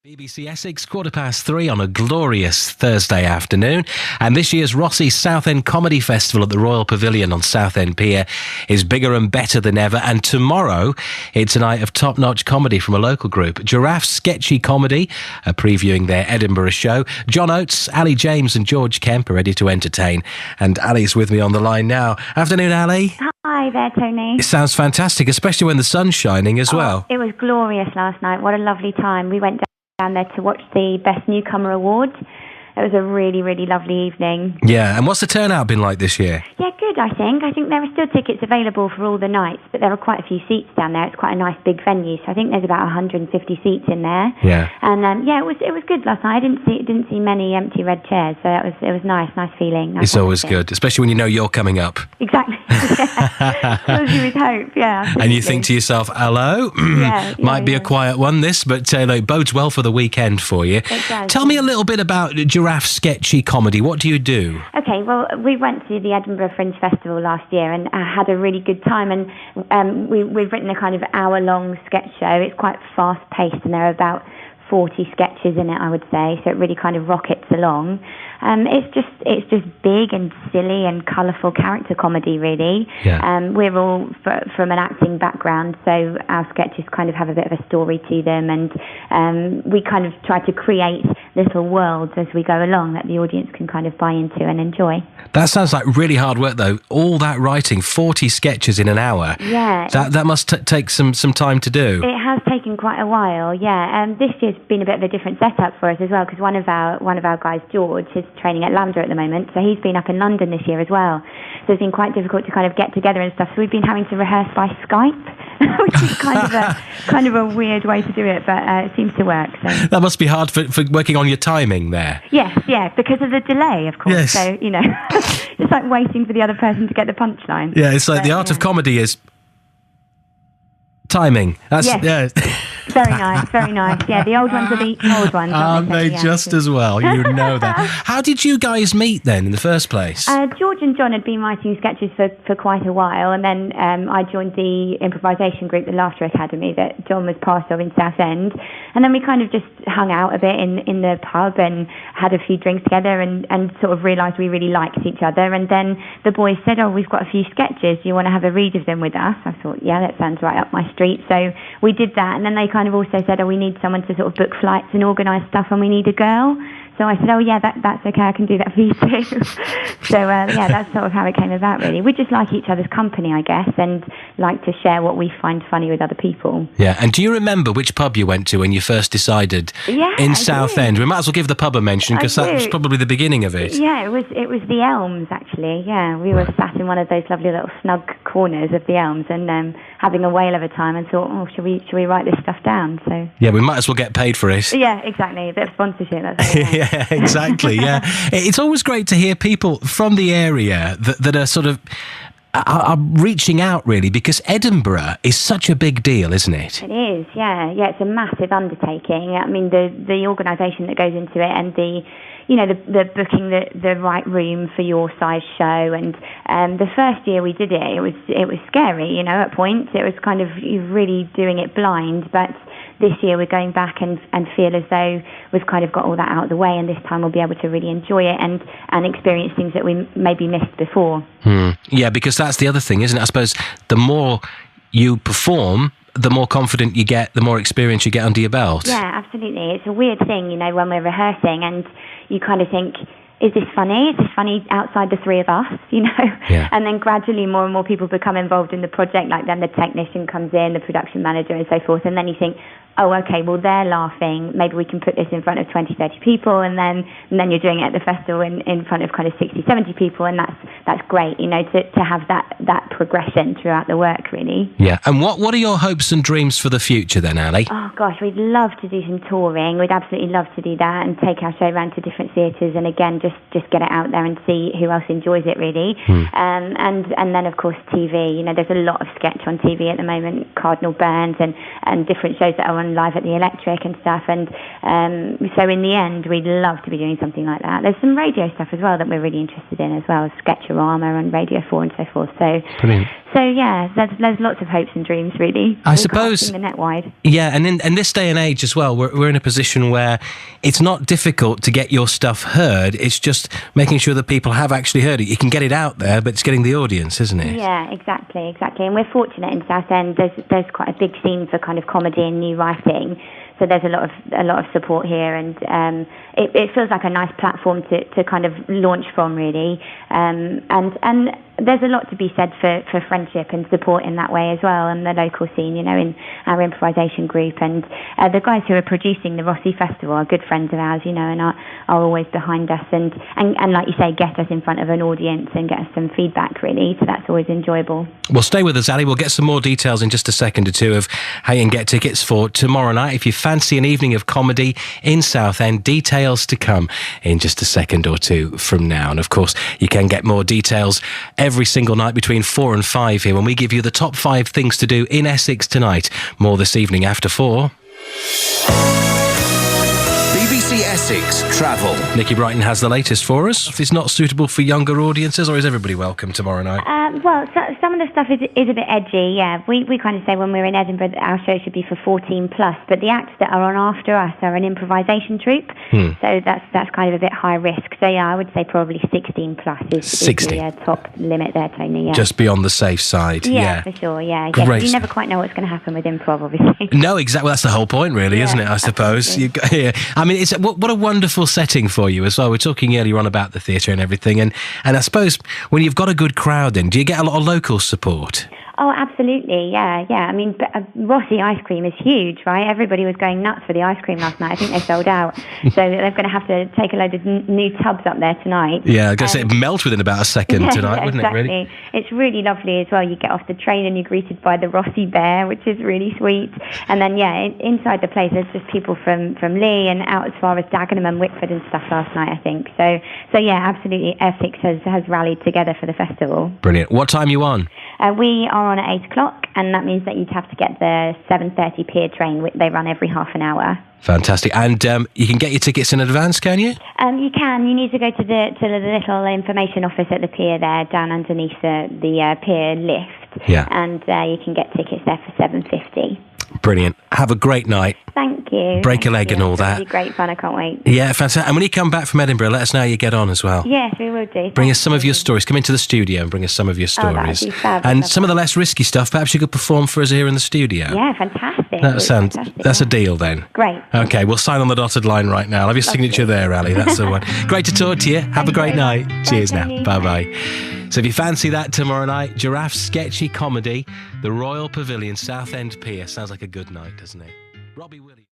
BBC Essex, 3:15 on a glorious Thursday afternoon. And this year's Rossi's Southend Comedy Festival at the Royal Pavilion on Southend Pier is bigger and better than ever. And tomorrow, it's a night of top-notch comedy from a local group. Giraffe Sketchy Comedy are previewing their Edinburgh show. John Oates, Ali James and George Kemp are ready to entertain. And Ali's with me on the line now. Afternoon, Ali. Hi there, Tony. It sounds fantastic, especially when the sun's shining as well. It was glorious last night. What a lovely time. We went down there to watch the Best Newcomer Awards. It was a really, really lovely evening. Yeah, and what's the turnout been like this year? Yeah, good, I think. I think there are still tickets available for all the nights, but there are quite a few seats down there. It's quite a nice big venue, so I think there's about 150 seats in there. Yeah. And it was good last night. I didn't see many empty red chairs, so it was nice feeling. Nice. It's always good, especially when you know you're coming up. Exactly. Fills you with hope, yeah. Absolutely. And you think to yourself, hello, might be a quiet one this, but it bodes well for the weekend for you. It does. Tell me a little bit about Giraffe Sketchy Comedy. What do you do? Okay, well, we went to the Edinburgh Fringe Festival last year and had a really good time, and we've written a kind of hour-long sketch show. It's quite fast-paced, and there are about 40 sketches in it, I would say, so it really kind of rockets along. It's just big and silly and colourful character comedy, really. Yeah. We're all from an acting background, so our sketches kind of have a bit of a story to them, and we kind of try to create little worlds as we go along that the audience can kind of buy into and enjoy. That sounds like really hard work, though. All that writing, 40 sketches in an hour. Yeah. That must take some time to do. It has taken quite a while, yeah. This year's been a bit of a different setup for us as well, because one of our guys, George, is training at Lambda at the moment, so he's been up in London this year as well. So it's been quite difficult to kind of get together and stuff. So we've been having to rehearse by Skype, which is kind of a weird way to do it, but it seems to work. So. That must be hard for working on your timing there. Yes, yeah, because of the delay, of course. Yes. So, it's like waiting for the other person to get the punchline. Yeah, it's like the art of comedy is timing. That's yes. Yeah. Very nice, very nice. Yeah, the old ones are the old ones. Aren't they just as well? You know that. How did you guys meet then in the first place? George and John had been writing sketches for quite a while, and then I joined the improvisation group, the Laughter Academy, that John was part of in Southend. And then we kind of just hung out a bit in the pub and had a few drinks together and sort of realised we really liked each other. And then the boys said, we've got a few sketches. Do you want to have a read of them with us? I thought, yeah, that sounds right up my street. So we did that, and then they kind of also said, we need someone to sort of book flights and organise stuff, and we need a girl. So I said, that's okay, I can do that for you too. So, that's sort of how it came about, really. We just like each other's company, I guess, and like to share what we find funny with other people. Yeah, and do you remember which pub you went to when you first decided in Southend? We might as well give the pub a mention, because that was probably the beginning of it. Yeah, it was the Elms, actually. Yeah, we were sat in one of those lovely little snug corners of the Elms and having a whale of a time, and thought, should we writ this stuff down? So yeah, we might as well get paid for it. Yeah, exactly. A bit of sponsorship. That's Yeah, exactly. Yeah, it's always great to hear people from the area that are sort of are reaching out, really, because Edinburgh is such a big deal, isn't it? It is. Yeah. It's a massive undertaking. I mean, the organisation that goes into it, and the booking the right room for your size show. And the first year we did it, it was scary. At points it was kind of really doing it blind, but this year we're going back and feel as though we've kind of got all that out of the way, and this time we'll be able to really enjoy it and experience things that we maybe missed before. Yeah, because that's the other thing, isn't it? I suppose the more you perform, the more confident you get, the more experience you get under your belt. Yeah, absolutely. It's a weird thing, when we're rehearsing and you kind of think, is this funny? Is this funny outside the three of us? Yeah. And then gradually more and more people become involved in the project, like then the technician comes in, the production manager and so forth, and then you think, okay, well, they're laughing, maybe we can put this in front of 20, 30 people, and then you're doing it at the festival in front of kind of 60, 70 people, and that's great, to have that progression throughout the work, really. Yeah, and what are your hopes and dreams for the future then, Ali? Oh, gosh, we'd love to do some touring. We'd absolutely love to do that and take our show around to different theatres, and again, just get it out there and see who else enjoys it, really. And then, of course, TV. There's a lot of sketch on TV at the moment, Cardinal Burns and different shows that are on live at the Electric and stuff. And So in the end, we'd love to be doing something like that. There's some radio stuff as well that we're really interested in as well, Sketchorama on Radio 4 and so forth. So, Brilliant. So yeah, there's lots of hopes and dreams, really. I suppose. Casting the net wide. Yeah, and in this day and age as well, we're in a position where it's not difficult to get your stuff heard. It's just making sure that people have actually heard it. You can get it out there, but it's getting the audience, isn't it? Yeah, exactly. And we're fortunate in Southend. There's quite a big scene for kind of comedy and new writing. So there's a lot of support here, and it feels like a nice platform to kind of launch from, really. And there's a lot to be said for friendship and support in that way as well, and the local scene, in our improvisation group. And the guys who are producing the Rossi Festival are good friends of ours, and are always behind us and like you say, get us in front of an audience and get us some feedback, really. So that's always enjoyable. Well, stay with us, Ali. We'll get some more details in just a second or two of how you can get tickets for tomorrow night. If you fancy an evening of comedy in Southend, details to come in just a second or two from now. And of course, you can get more details every single night between 4 and 5 here when we give you the top 5 things to do in Essex tonight. More this evening after 4. BBC Essex Travel. Nikki Brighton has the latest for us. If it's not suitable for younger audiences, or is everybody welcome tomorrow night? Well, some of the stuff is a bit edgy, yeah. We kind of say when we're in Edinburgh that our show should be for 14 plus, but the acts that are on after us are an improvisation troupe, so that's kind of a bit high risk. So yeah, I would say probably 16 plus is the top limit there, Tony. Yeah. Just be on the safe side. Yeah, for sure. Yeah, Great. You never quite know what's going to happen with improv, obviously. No, exactly. Well, that's the whole point, really, isn't it? I suppose. I mean, it's what a wonderful setting for you as well. We're talking earlier on about the theatre and everything, and I suppose when you've got a good crowd in, do you get a lot of local support? Oh, absolutely, yeah. I mean, Rossi ice cream is huge, right? Everybody was going nuts for the ice cream last night. I think they sold out. So they're going to have to take a load of new tubs up there tonight. Yeah, I guess it'd melt within about a second tonight, wouldn't exactly. it, really? It's really lovely as well. You get off the train and you're greeted by the Rossi bear, which is really sweet. And then, inside the place, there's just people from Lee and out as far as Dagenham and Wickford and stuff last night, I think. So yeah, absolutely, Essex has rallied together for the festival. Brilliant. What time are you on? We are on at 8 o'clock, and that means that you'd have to get the 7:30 pier train. They run every half an hour. Fantastic. And you can get your tickets in advance, can you? You can. You need to go to the little information office at the pier there, down underneath the pier lift. Yeah. And you can get tickets there for $7.50. Brilliant. Have a great night. Thank you. Break a leg and all that. It'll be great fun. I can't wait. Yeah, fantastic. And when you come back from Edinburgh, let us know how you get on as well. Yes, we will do. Bring us some of your stories. Come into the studio and bring us some of your stories. That would be fab. And some of the less risky stuff, perhaps you could perform for us here in the studio. Yeah, fantastic. That's a deal then. Great. Okay, we'll sign on the dotted line right now. I'll have your signature there, Ali. That's the one. Great to talk to you. Have a great night. Cheers now. Bye-bye. So if you fancy that tomorrow night, Giraffe sketchy comedy, the Royal Pavilion, Southend Pier. Sounds like a good night, doesn't it? Robbie Williams.